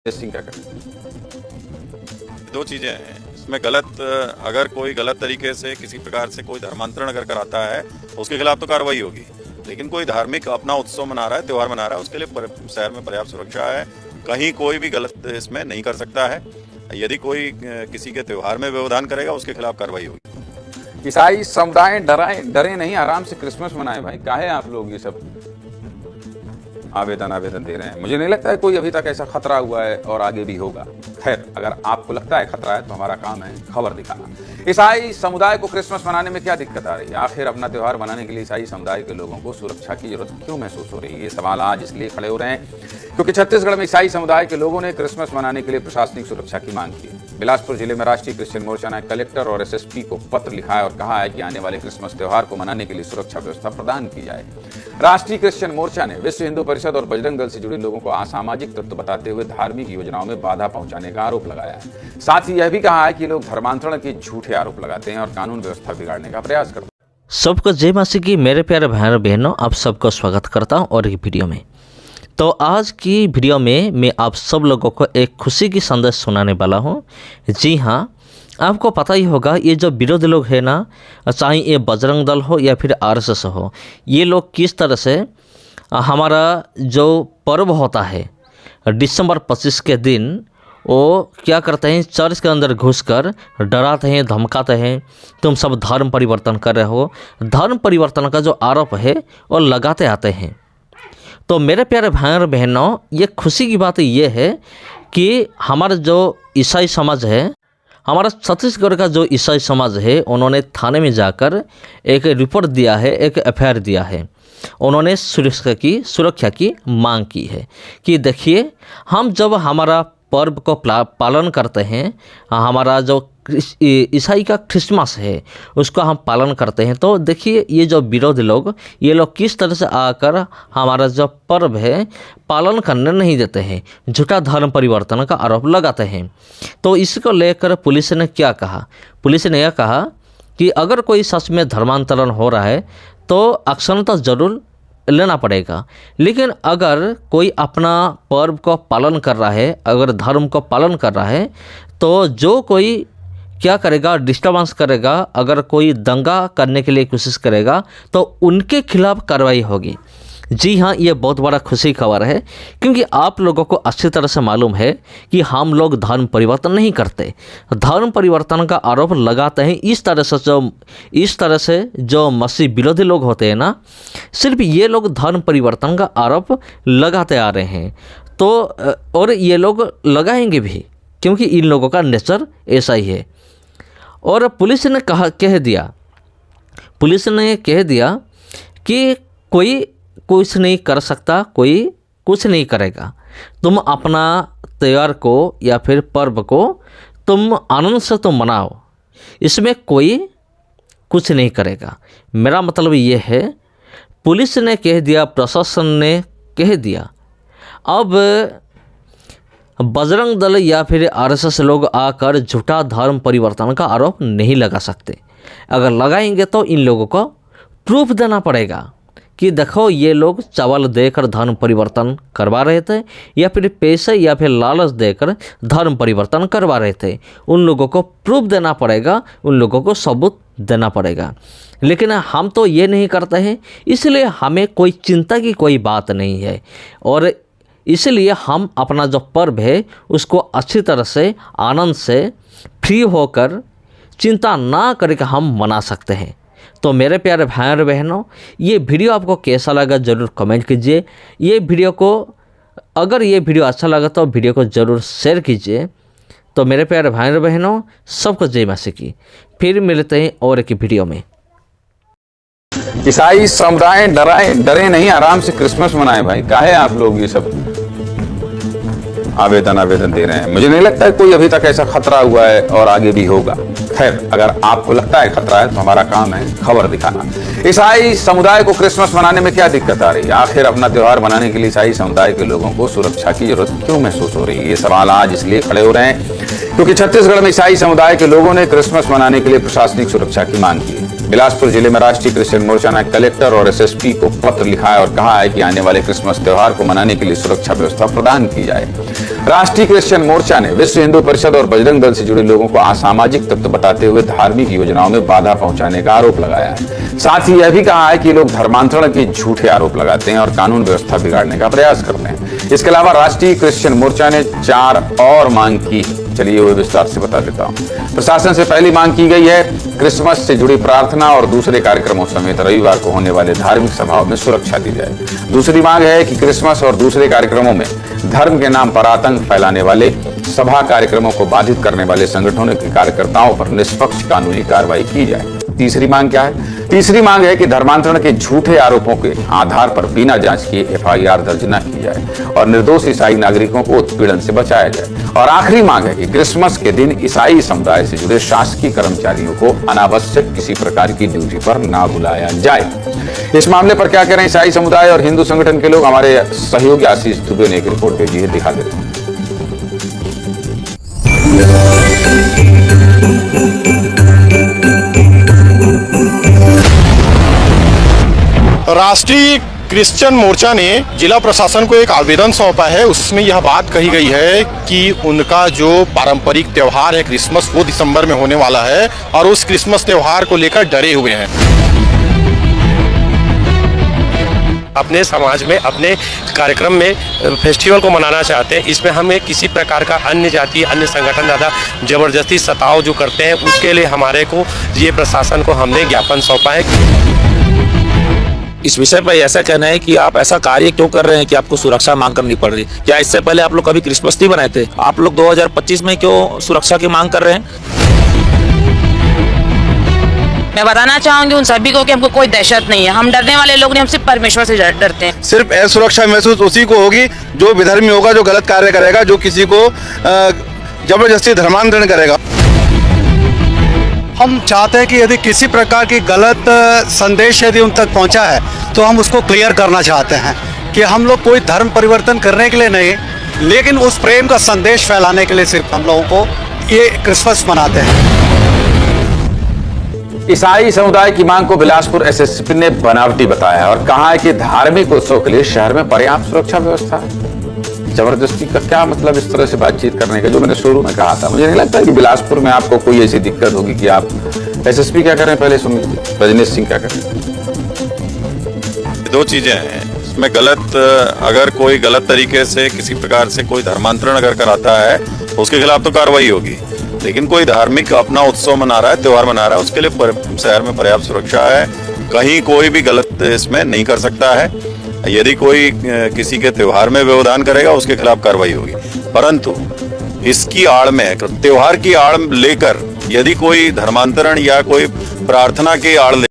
Testing क्या करें? दो चीज़ें हैं इसमें। गलत अगर कोई गलत तरीके से किसी प्रकार से कोई धर्मांतरण अगर कराता है तो उसके खिलाफ तो कार्रवाई होगी। लेकिन कोई धार्मिक अपना उत्सव मना रहा है, त्यौहार मना रहा है, उसके लिए शहर में पर्याप्त सुरक्षा है। कहीं कोई भी गलत इसमें नहीं कर सकता है। यदि कोई किसी के त्यौहार में व्यवधान करेगा उसके खिलाफ कार्रवाई होगी। ईसाई समुदाय डरे नहीं, आराम से क्रिसमस मनाए। भाई काहे आप लोग ये सब आवेदन दे रहे हैं? मुझे नहीं लगता है कोई अभी तक ऐसा खतरा हुआ है और आगे भी होगा। खैर, अगर आपको लगता है खतरा है तो हमारा काम है खबर दिखाना। ईसाई समुदाय को क्रिसमस मनाने में क्या दिक्कत आ रही है? आखिर अपना त्यौहार मनाने के लिए ईसाई समुदाय के लोगों को सुरक्षा की जरूरत क्यों महसूस हो रही है? ये सवाल आज इसलिए खड़े हो रहे हैं क्योंकि छत्तीसगढ़ में ईसाई समुदाय के लोगों ने क्रिसमस मनाने के लिए प्रशासनिक सुरक्षा की मांग की। बिलासपुर जिले में राष्ट्रीय क्रिश्चियन मोर्चा ने कलेक्टर और एसएसपी को पत्र लिखा है और कहा है कि आने वाले क्रिसमस त्यौहार को मनाने के लिए सुरक्षा व्यवस्था प्रदान की जाए। राष्ट्रीय क्रिश्चियन मोर्चा ने विश्व हिंदू परिषद और बजरंग दल से जुड़े लोगों को असामाजिक तत्व बताते हुए धार्मिक योजनाओं में बाधा पहुंचाने का आरोप लगाया है। साथ ही यह भी कहा है कि लोग धर्मांतरण के झूठे आरोप लगाते हैं और कानून व्यवस्था बिगाड़ने का प्रयास करते हैं। सबको जय मसीह की। मेरे प्यारे भाई और बहनों, आप सबको स्वागत करता हूं और एक वीडियो में। तो आज की वीडियो में मैं आप सब लोगों को एक खुशी की संदेश सुनाने वाला हूं। जी हाँ, आपको पता ही होगा ये जो विरोधी लोग हैं ना, चाहे ये बजरंग दल हो या फिर आरएसएस हो, ये लोग किस तरह से हमारा जो पर्व होता है दिसंबर 25 के दिन वो क्या करते हैं, चर्च के अंदर घुसकर डराते हैं, धमकाते हैं, तुम सब धर्म परिवर्तन कर रहे हो। धर्म परिवर्तन का जो आरोप है वो लगाते आते हैं। तो मेरे प्यारे भाई और बहनों, ये खुशी की बात ये है कि हमारा जो ईसाई समाज है, हमारा छत्तीसगढ़ का जो ईसाई समाज है, उन्होंने थाने में जाकर एक रिपोर्ट दिया है, एक एफआईआर दिया है। उन्होंने सुरक्षा की मांग की है कि देखिए, हम जब हमारा पर्व को पालन करते हैं, हमारा जो ईसाई का क्रिसमस है उसको हम पालन करते हैं, तो देखिए ये जो विरोधी लोग, ये लोग किस तरह से आकर हमारा जो पर्व है पालन करने नहीं देते हैं, झूठा धर्म परिवर्तन का आरोप लगाते हैं। तो इसको लेकर पुलिस ने क्या कहा? पुलिस ने यह कहा कि अगर कोई सच में धर्मांतरण हो रहा है तो एक्शन तो ज़रूर लेना पड़ेगा, लेकिन अगर कोई अपना पर्व को पालन कर रहा है, अगर धर्म को पालन कर रहा है, तो जो कोई क्या करेगा, डिस्टर्बेंस करेगा, अगर कोई दंगा करने के लिए कोशिश करेगा तो उनके खिलाफ कार्रवाई होगी। जी हाँ, ये बहुत बड़ा खुशी खबर है क्योंकि आप लोगों को अच्छी तरह से मालूम है कि हम लोग धर्म परिवर्तन नहीं करते। धर्म परिवर्तन का आरोप लगाते हैं इस तरह से जो मसीह विरोधी लोग होते हैं ना, सिर्फ ये लोग धर्म परिवर्तन का आरोप लगाते आ रहे हैं। तो और ये लोग लगाएंगे भी क्योंकि इन लोगों का नेचर ऐसा ही है। और पुलिस ने कह दिया कि कोई कुछ नहीं कर सकता, कोई कुछ नहीं करेगा। तुम अपना त्यौहार को या फिर पर्व को तुम आनंद से तुम मनाओ, इसमें कोई कुछ नहीं करेगा। मेरा मतलब ये है, पुलिस ने कह दिया, प्रशासन ने कह दिया, अब बजरंग दल या फिर आरएसएस लोग आकर झूठा धर्म परिवर्तन का आरोप नहीं लगा सकते। अगर लगाएंगे तो इन लोगों को प्रूफ देना पड़ेगा कि देखो ये लोग चावल देकर धर्म परिवर्तन करवा रहे थे या फिर पैसे या फिर लालच देकर धर्म परिवर्तन करवा रहे थे। उन लोगों को प्रूफ देना पड़ेगा, उन लोगों को सबूत देना पड़ेगा। लेकिन हम तो ये नहीं करते हैं, इसलिए हमें कोई चिंता की कोई बात नहीं है और इसलिए हम अपना जो पर्व है उसको अच्छी तरह से आनंद से फ्री होकर चिंता ना करके हम मना सकते हैं। तो मेरे प्यारे भाई और बहनों, ये वीडियो आपको कैसा लगा ज़रूर कमेंट कीजिए। अगर ये वीडियो अच्छा लगा तो वीडियो को ज़रूर शेयर कीजिए। तो मेरे प्यारे भाई और बहनों, सबको जय मसीह की। फिर मिलते हैं और एक वीडियो में। ईसाई समुदाय डरे नहीं, आराम से क्रिसमस मनाए। भाई काहे आप लोग ये सब आवेदन दे रहे हैं? मुझे नहीं लगता है कोई अभी तक ऐसा खतरा हुआ है और आगे भी होगा। खैर, अगर आपको लगता है खतरा है तो हमारा काम है खबर दिखाना। ईसाई समुदाय को क्रिसमस मनाने में क्या दिक्कत आ रही है? आखिर अपना त्यौहार मनाने के लिए ईसाई समुदाय के लोगों को सुरक्षा की जरूरत क्यों महसूस हो रही है? ये सवाल आज इसलिए खड़े हो रहे हैं क्योंकि छत्तीसगढ़ में ईसाई समुदाय के लोगों ने क्रिसमस मनाने के लिए प्रशासनिक सुरक्षा की मांग की है। बिलासपुर जिले में राष्ट्रीय क्रिश्चियन मोर्चा ने कलेक्टर और एसएसपी को पत्र लिखा है और कहा है कि आने वाले क्रिसमस त्यौहार को मनाने के लिए सुरक्षा व्यवस्था प्रदान की जाए। राष्ट्रीय क्रिश्चियन मोर्चा ने विश्व हिंदू परिषद और बजरंग दल से जुड़े लोगों को असामाजिक तत्व बताते हुए धार्मिक योजनाओं में बाधा पहुंचाने का आरोप लगाया है। साथ ही यह भी कहा है कि लोग धर्मांतरण के झूठे आरोप लगाते हैं और कानून व्यवस्था बिगाड़ने का प्रयास करते हैं। इसके अलावा राष्ट्रीय क्रिश्चियन मोर्चा ने 4 और मांग की, चलिए वो विस्तार से बता देता हूं। प्रशासन से पहली मांग की गई है क्रिसमस से जुड़ी प्रार्थना और दूसरे कार्यक्रमों समेत रविवार को होने वाले धार्मिक सभाओं में सुरक्षा दी जाए। दूसरी मांग है कि क्रिसमस और दूसरे कार्यक्रमों में धर्म के नाम पर आतंक फैलाने वाले, सभा कार्यक्रमों को बाधित करने वाले संगठनों के कार्यकर्ताओं पर निष्पक्ष कानूनी कार्रवाई की जाए। तीसरी मांग क्या है? तीसरी मांग है कि धर्मांतरण के झूठे आरोपों के आधार पर बिना जांच किए FIR दर्ज न की जाए और निर्दोष ईसाई नागरिकों को उत्पीड़न से बचाया जाए। और आखिरी मांग है कि क्रिसमस के दिन ईसाई समुदाय से जुड़े शासकीय कर्मचारियों को अनावश्यक किसी प्रकार की ड्यूटी पर ना बुलाया जाए। इस मामले पर क्या कह रहे हैं ईसाई समुदाय और हिंदू संगठन के लोग? हमारे सहयोगी आशीष दुबे ने एक रिपोर्ट भेजी है, दिखा देते हैं। राष्ट्रीय क्रिश्चियन मोर्चा ने जिला प्रशासन को एक आवेदन सौंपा है। उसमें यह बात कही गई है कि उनका जो पारंपरिक त्योहार है क्रिसमस, वो दिसंबर में होने वाला है और उस क्रिसमस त्योहार को लेकर डरे हुए हैं। अपने समाज में, अपने कार्यक्रम में फेस्टिवल को मनाना चाहते हैं। इसमें हमें किसी प्रकार का अन्य जाति, अन्य संगठन ज़्यादा जबरदस्ती सताव जो करते हैं, उसके लिए हमारे को ये प्रशासन को हमने ज्ञापन सौंपा है। इस विषय पर ऐसा कहना है कि आप ऐसा कार्य क्यों कर रहे हैं कि आपको सुरक्षा मांग करनी पड़ रही है? क्या इससे पहले आप लोग कभी क्रिसमस नहीं बनाए थे? आप लोग 2025 में क्यों सुरक्षा की मांग कर रहे हैं? मैं बताना चाहूंगी उन सभी को कि हमको कोई दहशत नहीं है। हम डरने वाले लोग नहीं, हम सिर्फ परमेश्वर से डरते हैं। सिर्फ असुरक्षा महसूस उसी को होगी जो विधर्मी होगा, जो गलत कार्य करेगा, जो किसी को जबरदस्ती धर्मांतरण करेगा। हम चाहते हैं कि यदि किसी प्रकार की गलत संदेश यदि उन तक पहुंचा है तो हम उसको क्लियर करना चाहते हैं कि हम लोग कोई धर्म परिवर्तन करने के लिए नहीं, लेकिन उस प्रेम का संदेश फैलाने के लिए सिर्फ हम लोगों को ये क्रिसमस मनाते हैं। ईसाई समुदाय की मांग को बिलासपुर SSP ने बनावटी बताया और कहा है कि धार्मिक उत्सव के लिए शहर में पर्याप्त सुरक्षा व्यवस्था है। जबरदस्ती का क्या मतलब इस तरह से बातचीत करने का, जो मैंने शुरू में कहा था। मुझे नहीं लगता कि बिलासपुर में आपको कोई ऐसी दिक्कत होगी कि आप SSP क्या करें, पहले सुन लीजिए रजनीश सिंह क्या करें। दो चीजें हैं इसमें। गलत, अगर कोई गलत तरीके से किसी प्रकार से कोई धर्मांतरण अगर कराता है तो उसके खिलाफ तो कार्रवाई होगी। लेकिन कोई धार्मिक अपना उत्सव मना रहा है, त्योहार मना रहा है, उसके लिए शहर में पर्याप्त सुरक्षा है। कहीं कोई भी गलत इसमें नहीं कर सकता है। यदि कोई किसी के त्योहार में व्यवधान करेगा उसके खिलाफ कार्रवाई होगी। परंतु इसकी आड़ में, त्योहार की आड़ लेकर यदि कोई धर्मांतरण या कोई प्रार्थना की आड़